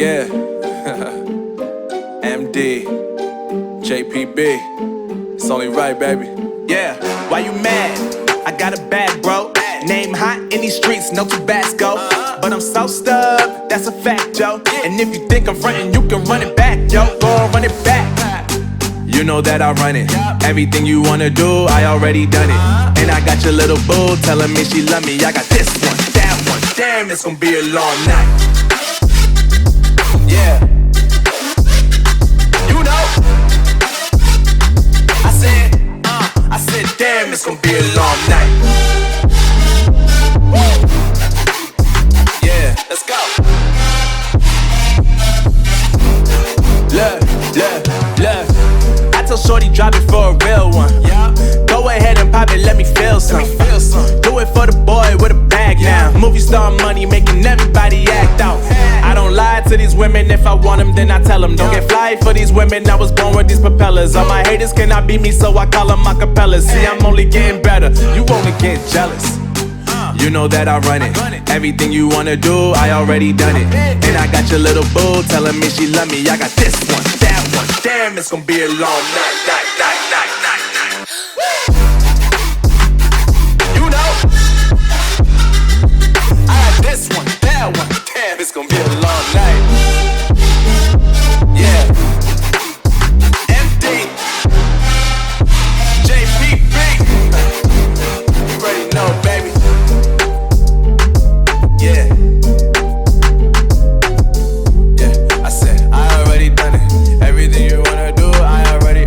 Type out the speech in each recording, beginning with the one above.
Yeah. MD. JPB. It's only right, baby. Yeah, why you mad? I got a bag, bro. Name hot in these streets, no Tabasco. But I'm so stubbed, that's a fact, yo. And if you think I'm frontin', you can run it back, yo. Go on, run it back. You know that I run it. Everything you wanna do, I already done it. And I got your little boo telling me she love me. I got this one, that one. Damn, it's gonna be a long night. Yeah. You know. I said, damn, it's gonna be a long night. Yeah, let's go. Look. I tell shorty drop it for a real one. Yeah. Go ahead and pop it, let me feel some. Do it for the boy with a bag now. Movie star money making everybody act out. I don't lie to these women, if I want them then I tell them. Don't get fly for these women, I was born with these propellers. All my haters cannot beat me, so I call them acapellas. See, I'm only getting better, you only get jealous. You know that I run it. Everything you wanna do, I already done it. And I got your little boo telling me she love me. I got this one, that one. Damn, it's gonna be a long night. You know, I got this one, that one. Damn, it's gonna be a long night. Yeah. MD. JPB. You already know, baby. Yeah, I said, I already done it. Everything you wanna do, I already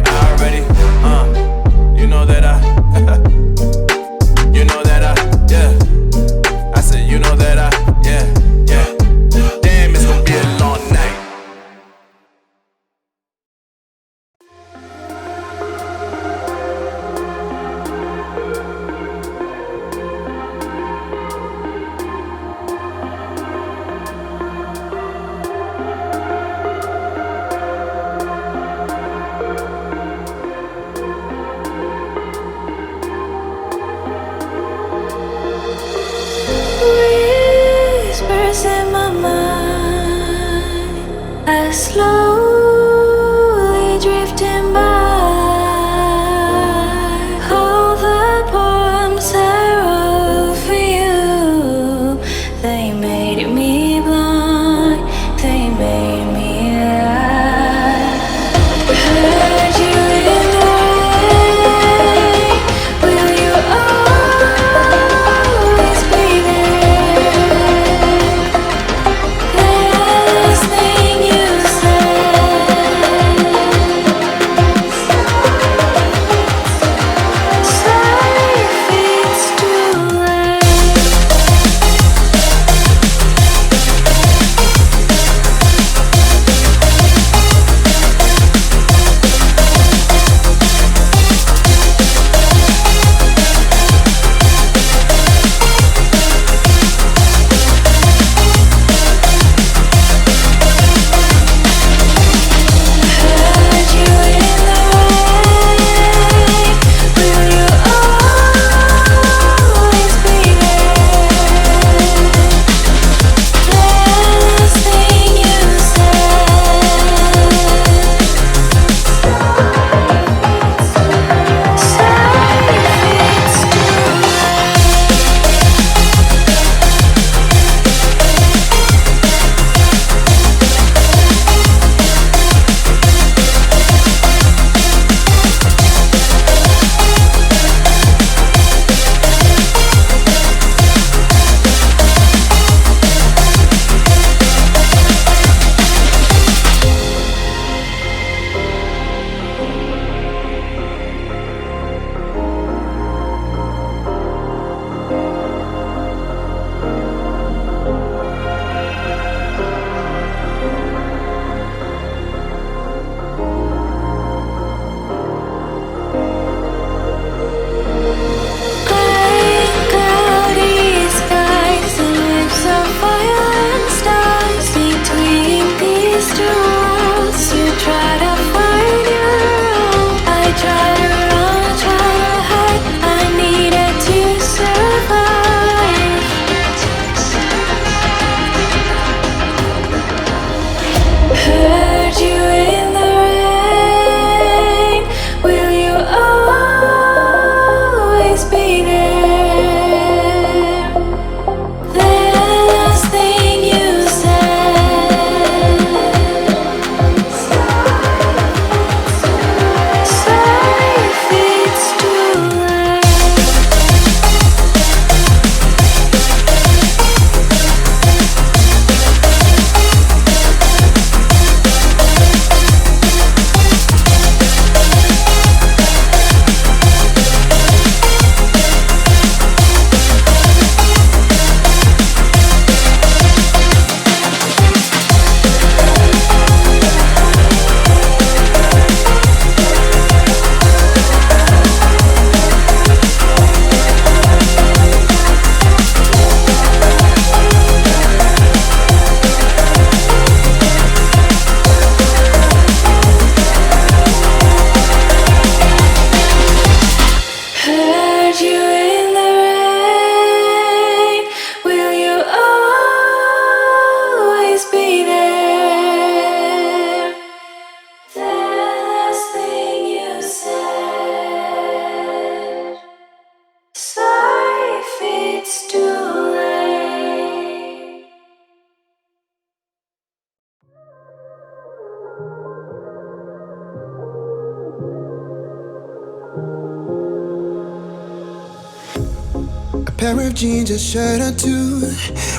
pair of jeans, a shirt or two.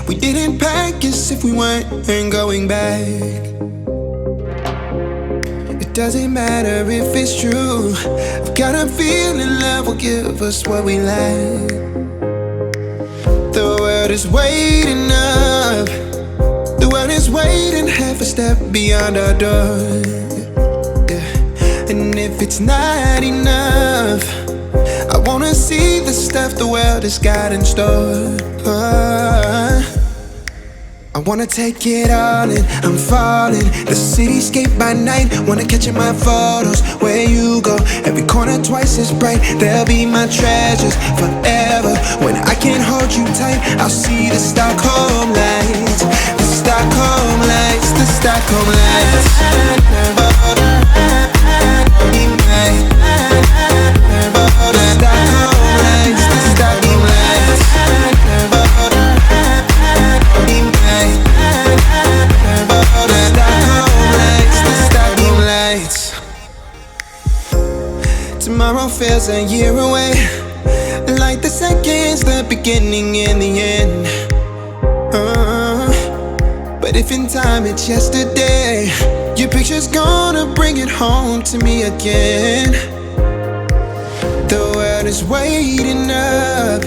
We didn't pack as if we weren't going back. It doesn't matter if it's true. I've got a feeling love will give us what we lack. The world is waiting up. The world is waiting half a step beyond our door. Yeah. And if it's not enough, I wanna see the stuff the world has got in store. I wanna take it all in, I'm falling. The cityscape by night, wanna catch in my photos. Where you go, every corner twice as bright. They'll be my treasures forever. When I can't hold you tight, I'll see the Stockholm lights. The Stockholm lights, the Stockholm lights. Tomorrow feels a year away, like the seconds, the beginning and the end. But if in time it's yesterday, your picture's gonna bring it home to me again. The world is waiting up.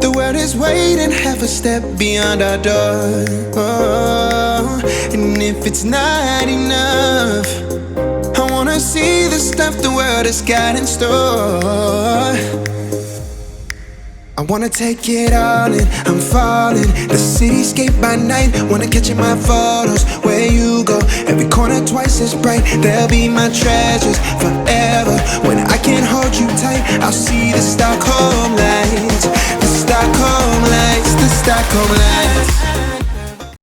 The world is waiting half a step beyond our door. And if it's not enough, I wanna see the stuff the world has got in store. I wanna take it all in, I'm falling. The cityscape by night, wanna catch in my photos. Where you go, every corner twice as bright. They'll be my treasures forever. When I can't hold you tight, I'll see the Stockholm lights. The Stockholm lights, the Stockholm lights.